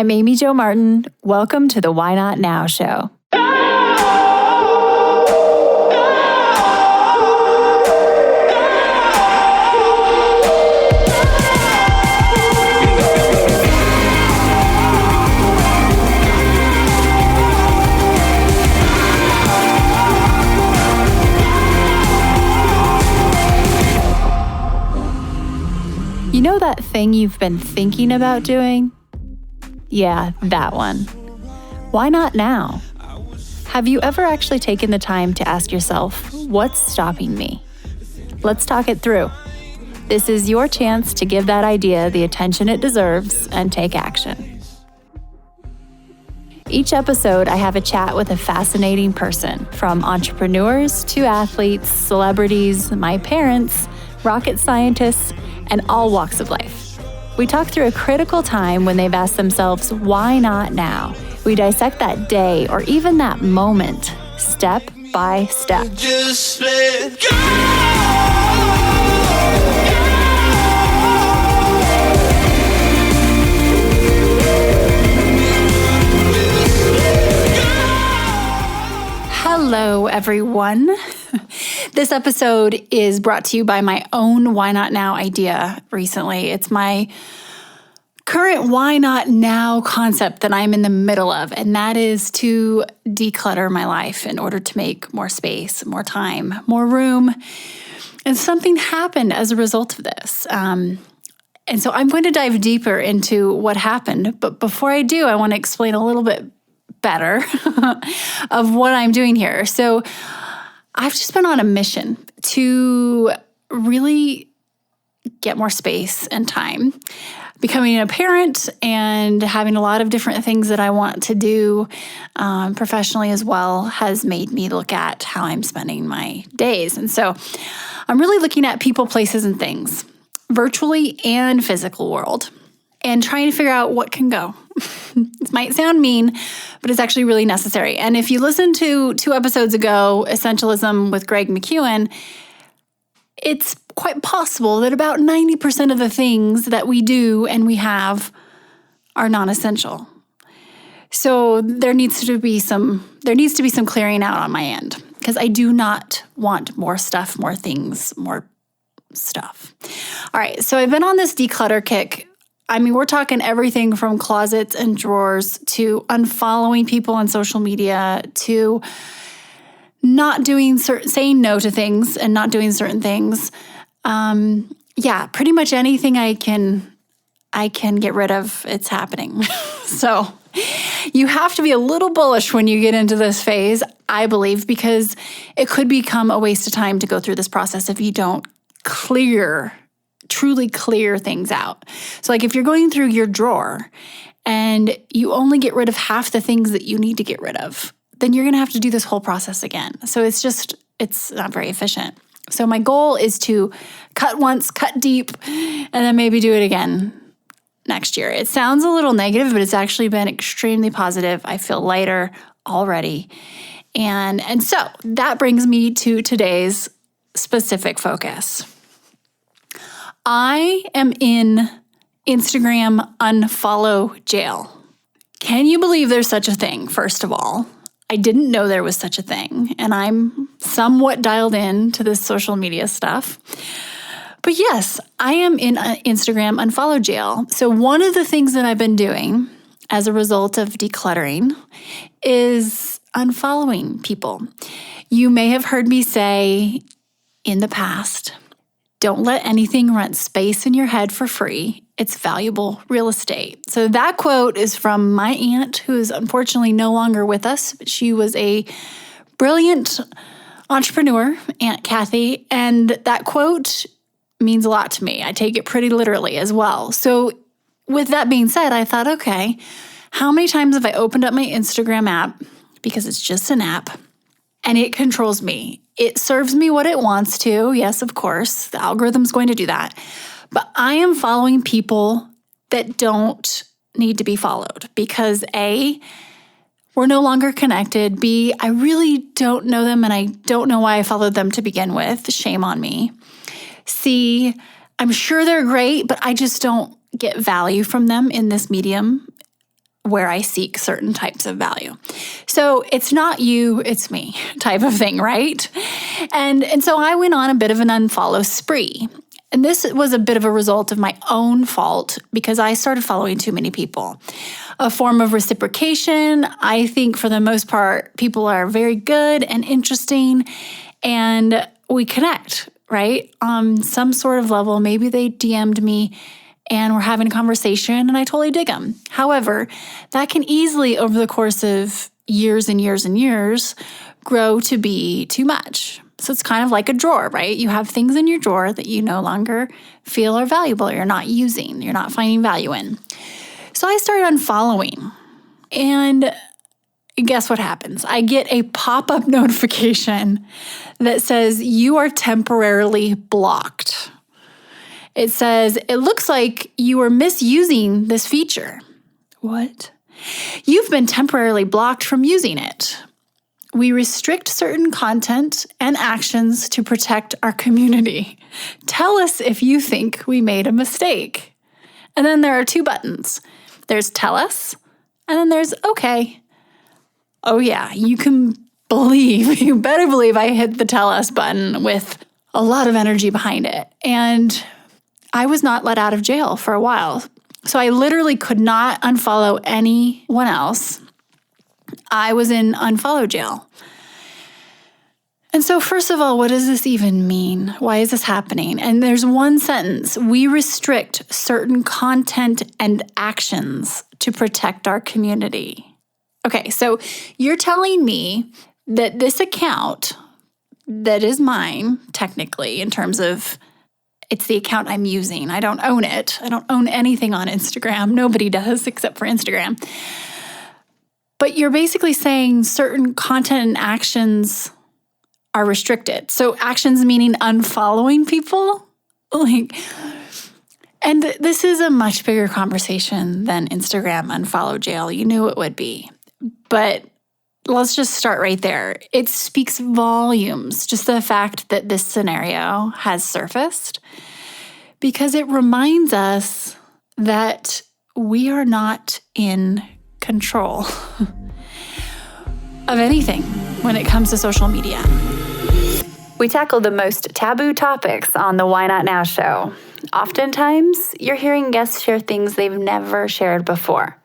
I'm Amy Jo Martin. Welcome to the Why Not Now show. You know that thing you've been thinking about doing? Yeah, that one. Why not now? Have you ever actually taken the time to ask yourself, what's stopping me? Let's talk it through. This is your chance to give that idea the attention it deserves and take action. Each episode, I have a chat with a fascinating person, from entrepreneurs to athletes, celebrities, my parents, rocket scientists, and all walks of life. We talk through a critical time when they've asked themselves, why not now? We dissect that day or even that moment, step by step. Just let go. Hello, everyone. This episode is brought to you by my own Why Not Now idea recently. It's my current Why Not Now concept that I'm in the middle of, and that is to declutter my life in order to make more space, more time, more room. And something happened as a result of this. And so I'm going to dive deeper into what happened. But before I do, I want to explain a little bit better of what I'm doing here. So I've just been on a mission to really get more space and time. Becoming a parent and having a lot of different things that I want to do professionally as well has made me look at how I'm spending my days. And so I'm really looking at people, places, and things, virtually and physical world, and trying to figure out what can go. This might sound mean, but it's actually really necessary. And if you listened to 2 episodes ago, Essentialism with Greg McEwen, it's quite possible that about 90% of the things that we do and we have are non-essential. So there needs to be some clearing out on my end, because I do not want more stuff, more things, more stuff. All right, so I've been on this declutter kick. I mean, we're talking everything from closets and drawers to unfollowing people on social media to not doing saying no to things and not doing certain things. Pretty much anything I can get rid of, it's happening. So you have to be a little bullish when you get into this phase, I believe, because it could become a waste of time to go through this process if you don't truly clear things out. So like if you're going through your drawer and you only get rid of half the things that you need to get rid of, then you're going to have to do this whole process again. So it's not very efficient. So my goal is to cut once, cut deep, and then maybe do it again next year. It sounds a little negative, but it's actually been extremely positive. I feel lighter already. And so that brings me to today's specific focus. I am in Instagram unfollow jail. Can you believe there's such a thing, first of all? I didn't know there was such a thing, and I'm somewhat dialed in to this social media stuff. But yes, I am in Instagram unfollow jail. So one of the things that I've been doing as a result of decluttering is unfollowing people. You may have heard me say in the past, don't let anything rent space in your head for free. It's valuable real estate. So that quote is from my aunt, who is unfortunately no longer with us. But she was a brilliant entrepreneur, Aunt Kathy, and that quote means a lot to me. I take it pretty literally as well. So with that being said, I thought, okay, how many times have I opened up my Instagram app, because it's just an app, and it controls me? It serves me what it wants to. Yes, of course, the algorithm's going to do that. But I am following people that don't need to be followed because A, we're no longer connected. B, I really don't know them and I don't know why I followed them to begin with. Shame on me. C, I'm sure they're great, but I just don't get value from them in this medium. where I seek certain types of value. So it's not you, it's me type of thing, right? And so I went on a bit of an unfollow spree. And this was a bit of a result of my own fault because I started following too many people. A form of reciprocation. I think for the most part, people are very good and interesting and we connect, right? On some sort of level, maybe they DM'd me and we're having a conversation and I totally dig them. However, that can easily, over the course of years and years and years, grow to be too much. So it's kind of like a drawer, right? You have things in your drawer that you no longer feel are valuable, you're not using, you're not finding value in. So I started unfollowing. And guess what happens? I get a pop-up notification that says you are temporarily blocked. It says, it looks like you are misusing this feature. What? You've been temporarily blocked from using it. We restrict certain content and actions to protect our community. Tell us if you think we made a mistake. And then there are two buttons. There's tell us, and then there's okay. Oh yeah, you better believe I hit the tell us button with a lot of energy behind it. And I was not let out of jail for a while. So I literally could not unfollow anyone else. I was in unfollow jail. And so first of all, what does this even mean? Why is this happening? And there's one sentence. We restrict certain content and actions to protect our community. Okay, so you're telling me that this account that is mine, technically, in terms of it's the account I'm using. I don't own it. I don't own anything on Instagram. Nobody does except for Instagram. But you're basically saying certain content and actions are restricted. So actions meaning unfollowing people? And this is a much bigger conversation than Instagram unfollow jail. You knew it would be. But let's just start right there. It speaks volumes, just the fact that this scenario has surfaced, because it reminds us that we are not in control of anything when it comes to social media. We tackle the most taboo topics on the Why Not Now show. Oftentimes, you're hearing guests share things they've never shared before.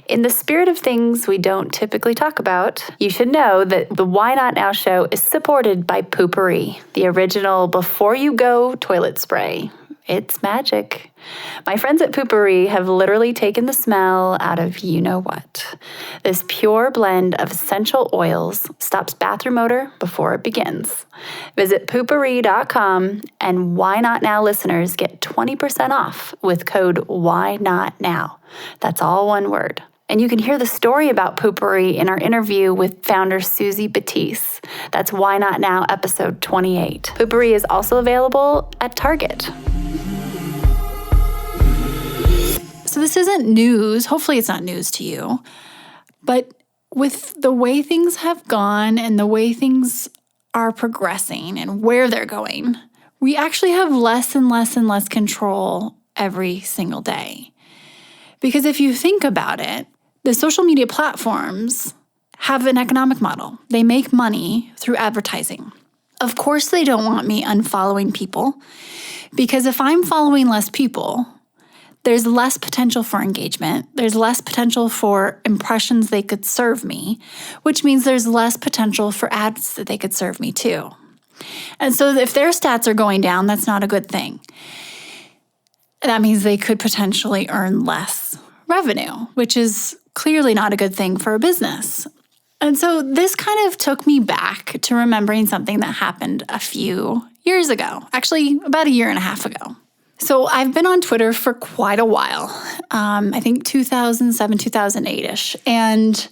In the spirit of things we don't typically talk about, you should know that the Why Not Now show is supported by Poopery, the original before you go toilet spray. It's magic. My friends at Poopery have literally taken the smell out of you-know-what. This pure blend of essential oils stops bathroom odor before it begins. Visit poopery.com and Why Not Now listeners get 20% off with code Why Not Now. That's all one word. And you can hear the story about Poopery in our interview with founder Susie Batiste. That's Why Not Now episode 28. Poopery is also available at Target. So this isn't news. Hopefully it's not news to you. But with the way things have gone and the way things are progressing and where they're going, we actually have less and less and less control every single day. Because if you think about it, the social media platforms have an economic model. They make money through advertising. Of course, they don't want me unfollowing people, because if I'm following less people, there's less potential for engagement. There's less potential for impressions they could serve me, which means there's less potential for ads that they could serve me too. And so if their stats are going down, that's not a good thing. That means they could potentially earn less revenue, which is clearly not a good thing for a business. And so this kind of took me back to remembering something that happened a few years ago, actually about a year and a half ago. So I've been on Twitter for quite a while, I think 2007, 2008-ish. And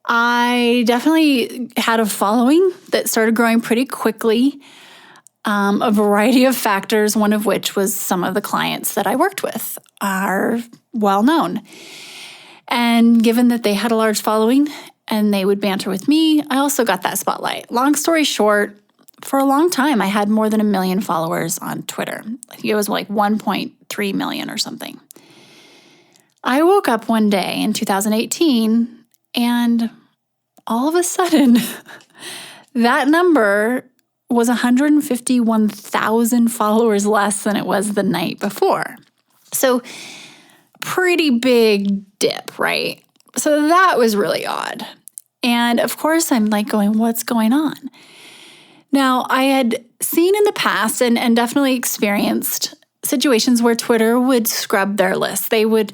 I definitely had a following that started growing pretty quickly. A variety of factors, one of which was some of the clients that I worked with are well known. And given that they had a large following and they would banter with me, I also got that spotlight. Long story short, for a long time, I had more than 1 million followers on Twitter. I think it was like 1.3 million or something. I woke up one day in 2018 and all of a sudden that number was 151,000 followers less than it was the night before. So pretty big dip, right? So that was really odd. And of course, I'm like going, what's going on? Now, I had seen in the past and definitely experienced situations where Twitter would scrub their lists. They would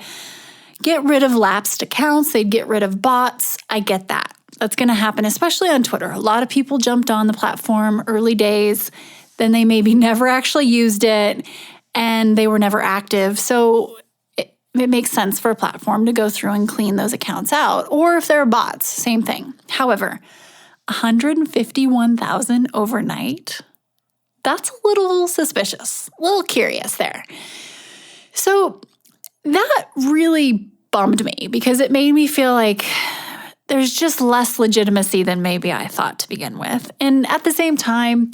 get rid of lapsed accounts. They'd get rid of bots. I get that. That's going to happen, especially on Twitter. A lot of people jumped on the platform early days, then they maybe never actually used it, and they were never active. So it makes sense for a platform to go through and clean those accounts out. Or if there are bots, same thing. However, 151,000 overnight, that's a little suspicious, a little curious there. So that really bummed me because it made me feel like there's just less legitimacy than maybe I thought to begin with. And at the same time,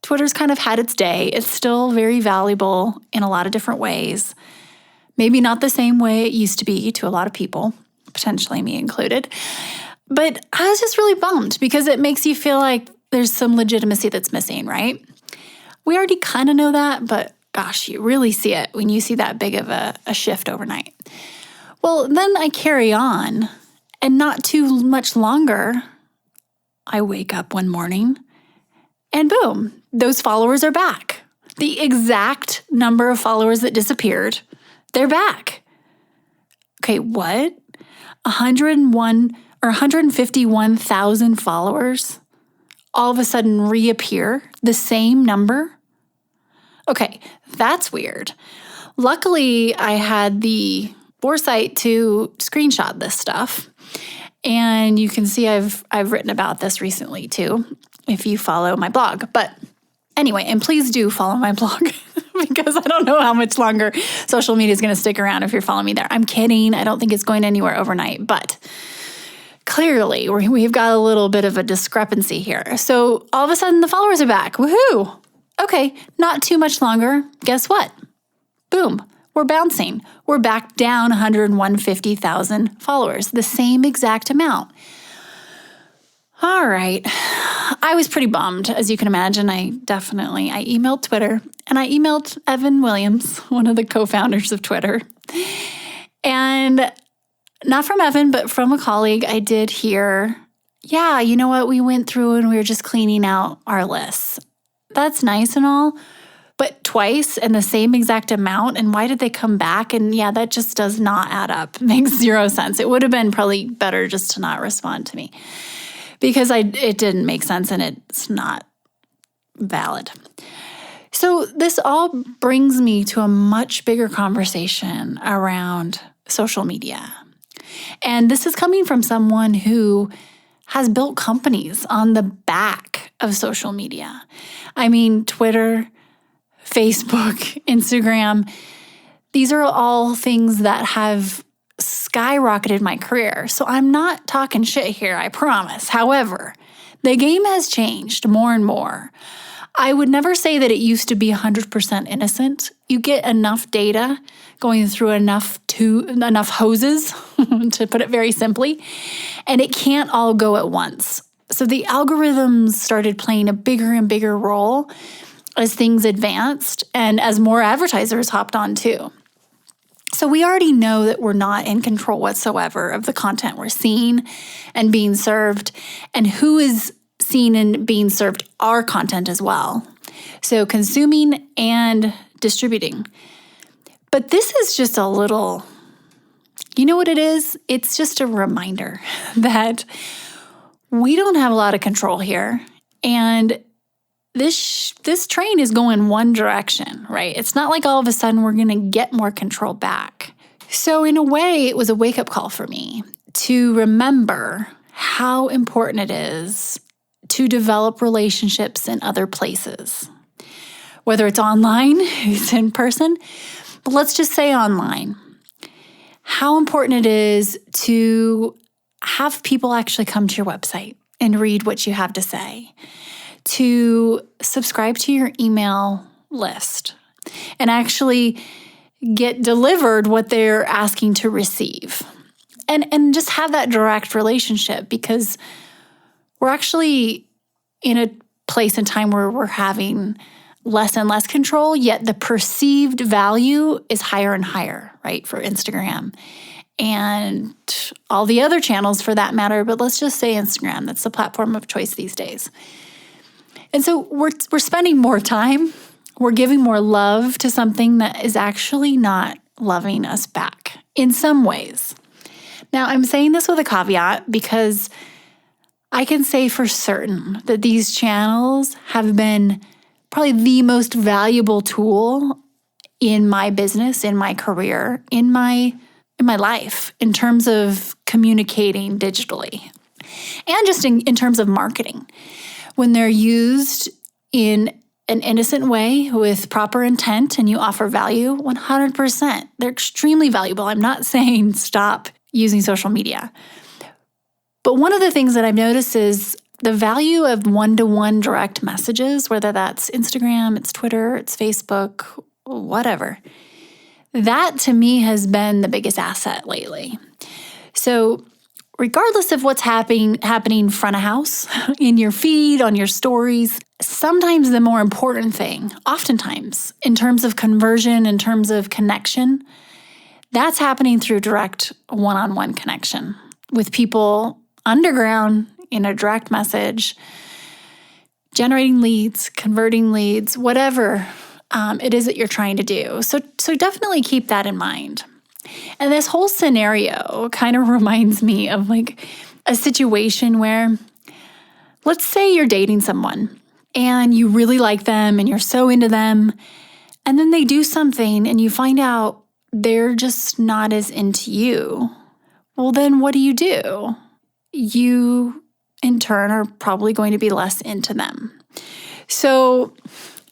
Twitter's kind of had its day. It's still very valuable in a lot of different ways. Maybe not the same way it used to be to a lot of people, potentially me included. But I was just really bummed because it makes you feel like there's some legitimacy that's missing, right? We already kind of know that, but gosh, you really see it when you see that big of a shift overnight. Well, then I carry on, and not too much longer, I wake up one morning, and boom, those followers are back. The exact number of followers that disappeared, they're back. Okay, what? 101 or 151,000 followers all of a sudden reappear, the same number? Okay, that's weird. Luckily, I had the foresight to screenshot this stuff. And you can see I've written about this recently too, if you follow my blog. But anyway, and please do follow my blog because I don't know how much longer social media is going to stick around if you're following me there. I'm kidding. I don't think it's going anywhere overnight, but clearly we've got a little bit of a discrepancy here. So all of a sudden the followers are back. Woohoo! Okay, not too much longer. Guess what? Boom. We're bouncing. We're back down 150,000 followers, the same exact amount. All right. I was pretty bummed, as you can imagine. I emailed Twitter, and I emailed Evan Williams, one of the co-founders of Twitter. And not from Evan, but from a colleague, I did hear, yeah, you know what? We went through and we were just cleaning out our lists. That's nice and all, but twice and the same exact amount, and why did they come back? And yeah, that just does not add up. It makes zero sense. It would have been probably better just to not respond to me because it didn't make sense and it's not valid. So this all brings me to a much bigger conversation around social media. And this is coming from someone who has built companies on the back of social media. I mean, Twitter, Facebook, Instagram, these are all things that have skyrocketed my career. So I'm not talking shit here, I promise. However, the game has changed more and more. I would never say that it used to be 100% innocent. You get enough data going through enough hoses, to put it very simply, and it can't all go at once. So the algorithms started playing a bigger and bigger role as things advanced and as more advertisers hopped on too. So we already know that we're not in control whatsoever of the content we're seeing and being served, and who is seen and being served our content as well. So consuming and distributing. But this is just a little, you know what it is? It's just a reminder that we don't have a lot of control here. And this train is going one direction, right? It's not like all of a sudden we're going to get more control back. So in a way, it was a wake-up call for me to remember how important it is to develop relationships in other places. Whether it's online, it's in person, but let's just say online. How important it is to have people actually come to your website and read what you have to say, to subscribe to your email list, and actually get delivered what they're asking to receive. And just have that direct relationship, because we're actually in a place and time where we're having less and less control, yet the perceived value is higher and higher, right, for Instagram and all the other channels for that matter. But let's just say Instagram. That's the platform of choice these days. And so we're spending more time. We're giving more love to something that is actually not loving us back in some ways. Now, I'm saying this with a caveat because I can say for certain that these channels have been probably the most valuable tool in my business, in my career, in my life, in terms of communicating digitally and just in terms of marketing. When they're used in an innocent way with proper intent and you offer value, 100%. They're extremely valuable. I'm not saying stop using social media. But one of the things that I've noticed is the value of one-to-one direct messages, whether that's Instagram, it's Twitter, it's Facebook, whatever. That to me has been the biggest asset lately. So regardless of what's happening front of house, in your feed, on your stories, sometimes the more important thing, oftentimes, in terms of conversion, in terms of connection, that's happening through direct one-on-one connection with people underground in a direct message, generating leads, converting leads, whatever it is that you're trying to do. So definitely keep that in mind. And this whole scenario kind of reminds me of like a situation where, let's say you're dating someone and you really like them and you're so into them, and then they do something and you find out they're just not as into you. Well, then what do? You, in turn, are probably going to be less into them. So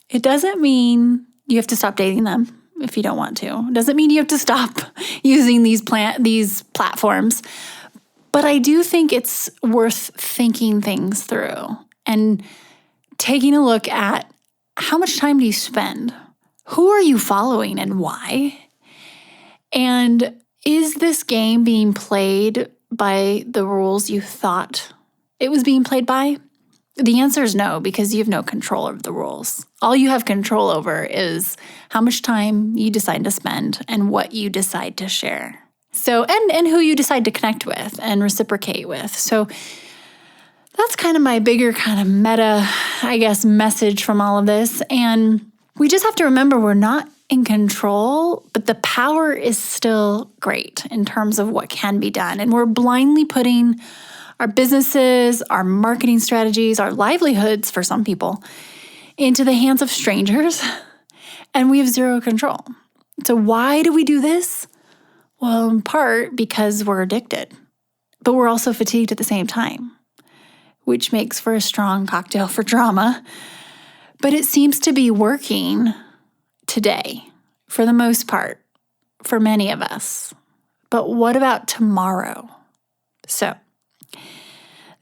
it doesn't mean you have to stop dating them if you don't want to. It doesn't mean you have to stop using these platforms. But I do think it's worth thinking things through and taking a look at how much time do you spend? Who are you following and why? And is this game being played by the rules you thought it was being played by? The answer is no, because you have no control over the rules. All you have control over is how much time you decide to spend and what you decide to share. So, and who you decide to connect with and reciprocate with. So that's kind of my bigger kind of meta, I guess, message from all of this. And we just have to remember we're not in control, but the power is still great in terms of what can be done. And we're blindly putting our businesses, our marketing strategies, our livelihoods for some people into the hands of strangers, and we have zero control. So why do we do this? Well, in part because we're addicted, but we're also fatigued at the same time, which makes for a strong cocktail for drama. But it seems to be working today, for the most part, for many of us. But what about tomorrow? So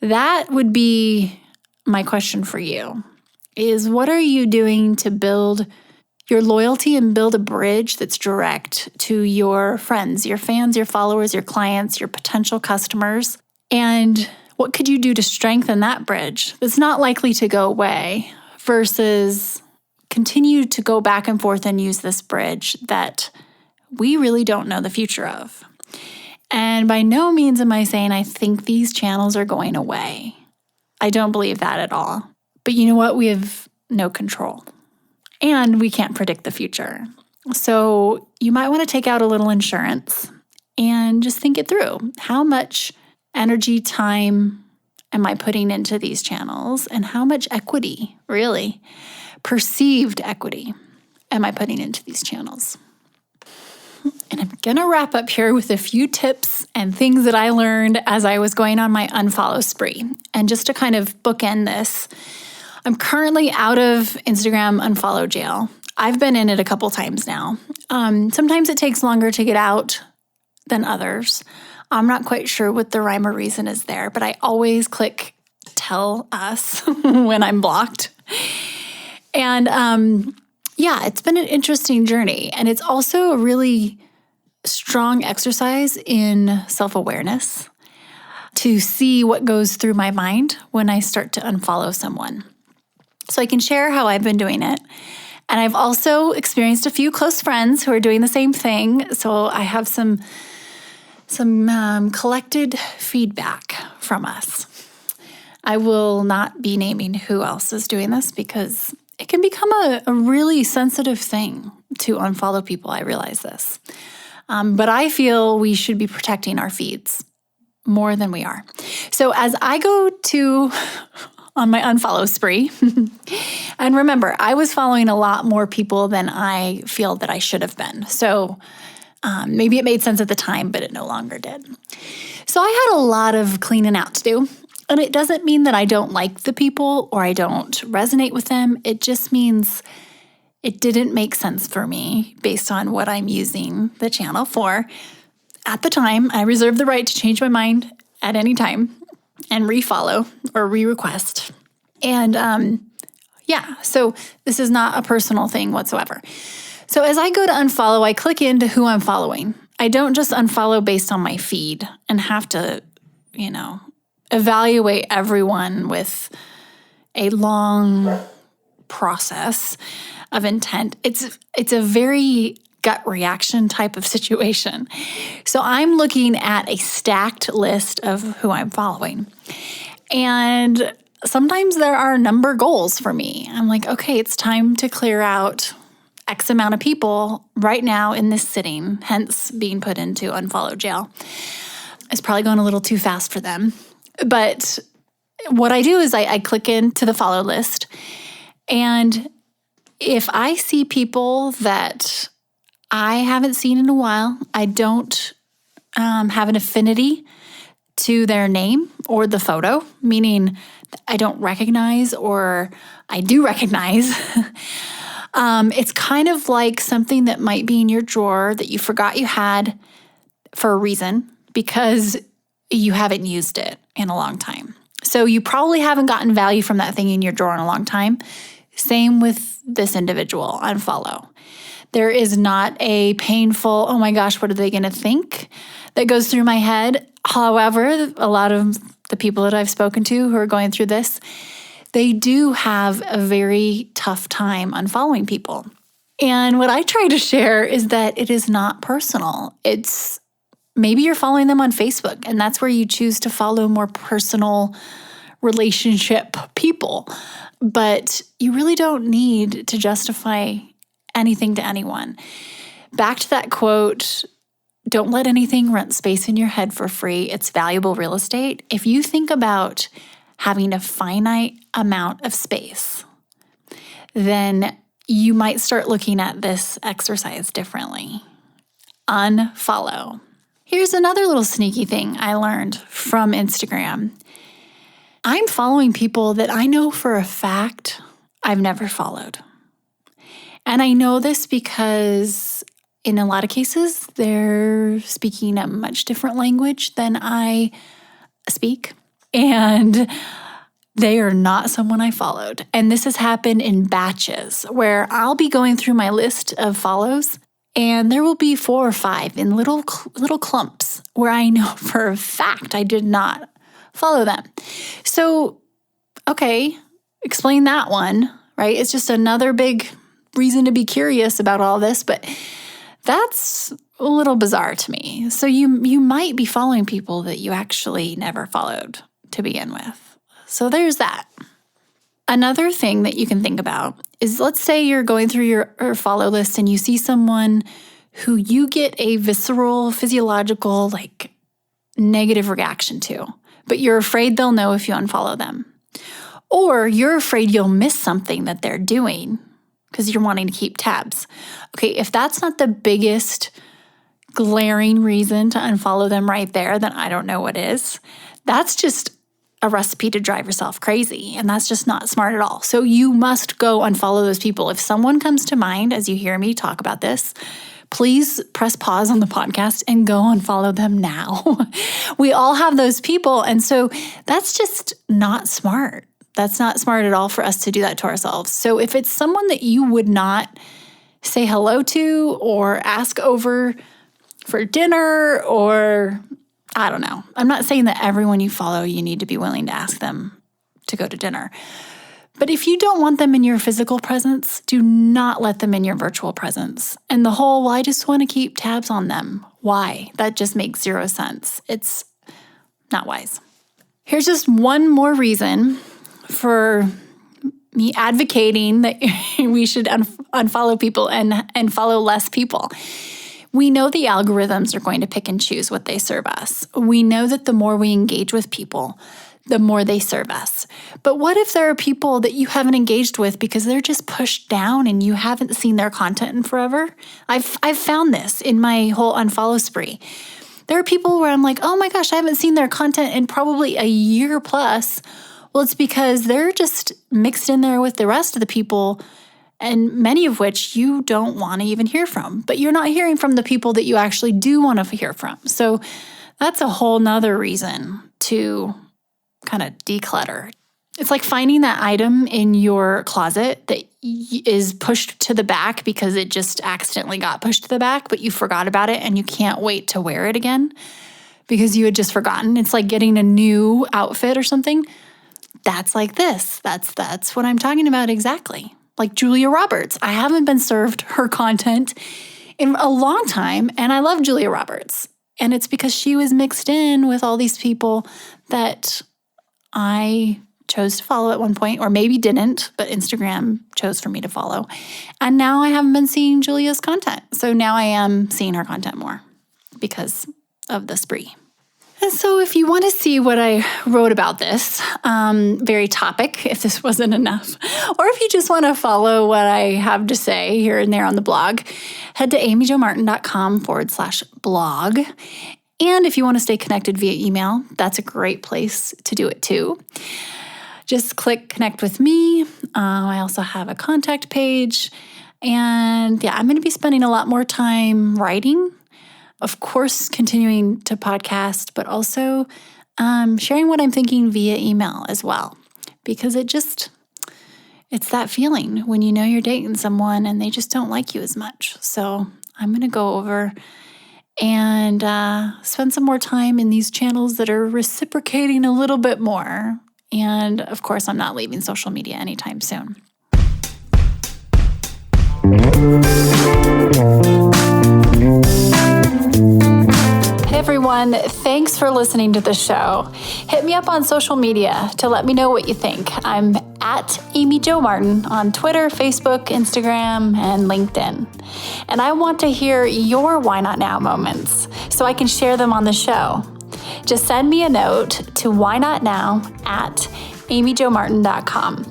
that would be my question for you, is what are you doing to build your loyalty and build a bridge that's direct to your friends, your fans, your followers, your clients, your potential customers? And what could you do to strengthen that bridge that's not likely to go away versus continue to go back and forth and use this bridge that we really don't know the future of? And by no means am I saying I think these channels are going away. I don't believe that at all. But you know what? We have no control. And we can't predict the future. So you might want to take out a little insurance and just think it through. How much energy, time am I putting into these channels? And how much equity, really, perceived equity, am I putting into these channels? And I'm going to wrap up here with a few tips and things that I learned as I was going on my unfollow spree. And just to kind of bookend this, I'm currently out of Instagram unfollow jail. I've been in it a couple times now. Sometimes it takes longer to get out than others. I'm not quite sure what the rhyme or reason is there, but I always click tell us when I'm blocked. And yeah, it's been an interesting journey. And it's also a really strong exercise in self-awareness to see what goes through my mind when I start to unfollow someone. So I can share how I've been doing it. And I've also experienced a few close friends who are doing the same thing. So I have some collected feedback from us. I will not be naming who else is doing this because it can become a really sensitive thing to unfollow people. I realize this. But I feel we should be protecting our feeds more than we are. So as I go on my unfollow spree, and remember, I was following a lot more people than I feel that I should have been. So maybe it made sense at the time, but it no longer did. So I had a lot of cleaning out to do. And it doesn't mean that I don't like the people or I don't resonate with them. It just means it didn't make sense for me based on what I'm using the channel for. At the time, I reserve the right to change my mind at any time and refollow or re-request. And so this is not a personal thing whatsoever. So as I go to unfollow, I click into who I'm following. I don't just unfollow based on my feed and have to, evaluate everyone with a long process of intent. It's a very gut reaction type of situation. So I'm looking at a stacked list of who I'm following. And sometimes there are number goals for me. I'm like, okay, it's time to clear out X amount of people right now in this sitting, hence being put into unfollow jail. It's probably going a little too fast for them. But what I do is I click into the follow list, and if I see people that I haven't seen in a while, I don't have an affinity to their name or the photo, meaning I don't recognize or I do recognize. It's kind of like something that might be in your drawer that you forgot you had for a reason because you haven't used it in a long time. So you probably haven't gotten value from that thing in your drawer in a long time. Same with this individual, unfollow. There is not a painful, oh my gosh, what are they going to think that goes through my head. However, a lot of the people that I've spoken to who are going through this, they do have a very tough time unfollowing people. And what I try to share is that it is not personal. It's maybe you're following them on Facebook, and that's where you choose to follow more personal relationship people. But you really don't need to justify anything to anyone. Back to that quote, don't let anything rent space in your head for free. It's valuable real estate. If you think about having a finite amount of space, then you might start looking at this exercise differently. Unfollow. Here's another little sneaky thing I learned from Instagram. I'm following people that I know for a fact I've never followed. And I know this because in a lot of cases, they're speaking a much different language than I speak. And they are not someone I followed. And this has happened in batches where I'll be going through my list of follows and there will be 4 or 5 in little clumps where I know for a fact I did not follow them. So, okay, explain that one, right? It's just another big reason to be curious about all this, but that's a little bizarre to me. So you might be following people that you actually never followed to begin with. So there's that. Another thing that you can think about is, let's say you're going through your follow list and you see someone who you get a visceral, physiological, negative reaction to, but you're afraid they'll know if you unfollow them. Or you're afraid you'll miss something that they're doing because you're wanting to keep tabs. Okay, if that's not the biggest glaring reason to unfollow them right there, then I don't know what is. That's just a recipe to drive yourself crazy, and that's just not smart at all. So you must go unfollow those people. If someone comes to mind as you hear me talk about this, please press pause on the podcast and go unfollow them now. We all have those people, and so that's just not smart. That's not smart at all for us to do that to ourselves. So if it's someone that you would not say hello to or ask over for dinner, or I don't know. I'm not saying that everyone you follow, you need to be willing to ask them to go to dinner. But if you don't want them in your physical presence, do not let them in your virtual presence. And the whole, well, I just want to keep tabs on them. Why? That just makes zero sense. It's not wise. Here's just one more reason for me advocating that we should unfollow people and follow less people. We know the algorithms are going to pick and choose what they serve us. We know that the more we engage with people, the more they serve us. But what if there are people that you haven't engaged with because they're just pushed down and you haven't seen their content in forever? I've found this in my whole unfollow spree. There are people where I'm like, oh my gosh, I haven't seen their content in probably a year plus. Well, it's because they're just mixed in there with the rest of the people, and many of which you don't want to even hear from. But you're not hearing from the people that you actually do want to hear from. So that's a whole nother reason to kind of declutter. It's like finding that item in your closet that is pushed to the back because it just accidentally got pushed to the back, but you forgot about it and you can't wait to wear it again because you had just forgotten. It's like getting a new outfit or something. That's like this. That's what I'm talking about exactly. Like Julia Roberts. I haven't been served her content in a long time, and I love Julia Roberts. And it's because she was mixed in with all these people that I chose to follow at one point, or maybe didn't, but Instagram chose for me to follow. And now I haven't been seeing Julia's content. So now I am seeing her content more because of the spree. And so if you want to see what I wrote about this very topic, if this wasn't enough, or if you just want to follow what I have to say here and there on the blog, head to amyjomartin.com/blog. And if you want to stay connected via email, that's a great place to do it too. Just click connect with me. I also have a contact page. And yeah, I'm going to be spending a lot more time writing. Of course, continuing to podcast, but also sharing what I'm thinking via email as well. Because it's that feeling when you know you're dating someone and they just don't like you as much. So I'm going to go over and spend some more time in these channels that are reciprocating a little bit more. And of course, I'm not leaving social media anytime soon. Hey everyone, thanks for listening to the show. Hit me up on social media to let me know what you think. I'm at Amy Jo Martin on Twitter, Facebook, Instagram, and LinkedIn. And I want to hear your Why Not Now moments so I can share them on the show. Just send me a note to whynotnow@amyjomartin.com.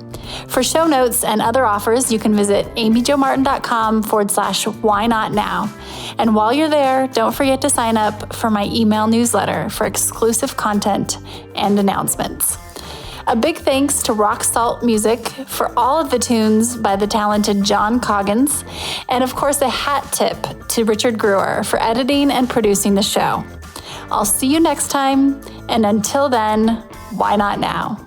For show notes and other offers, you can visit amyjomartin.com/whynotnow. And while you're there, don't forget to sign up for my email newsletter for exclusive content and announcements. A big thanks to Rock Salt Music for all of the tunes by the talented John Coggins. And of course, a hat tip to Richard Brewer for editing and producing the show. I'll see you next time. And until then, why not now?